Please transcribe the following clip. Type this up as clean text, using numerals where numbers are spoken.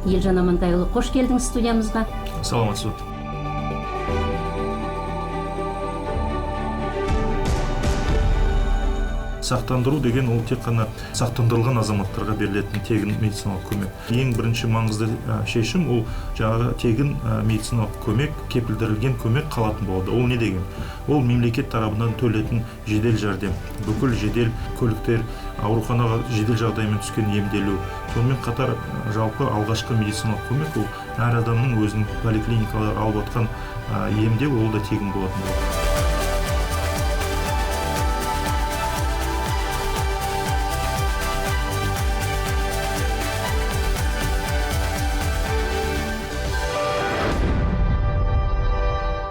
Елжан Амантайұлы, қош келдіңіз студиямызға. Саламатсыз. Сақтандыру деген ол тек қана сақтандырылған азаматтарға берілетін тегін медициналық көмек. Ең бірінші маңызды шешім ол жаңағы тегін медициналық көмек, кепілдірілген көмек қалатын болады. Ол не деген? Ол мемлекет тарапынан төлетін жедел жәрдем, бүкіл жедел көліктер, ауруханаға жедел жағдаймен түскен емделу. Сонымен қатар жалпы алғашқы медициналық көмек ол әр адамның өзінің поликлиникалар алып жатқан емдеу, ол да тегін болатын болады.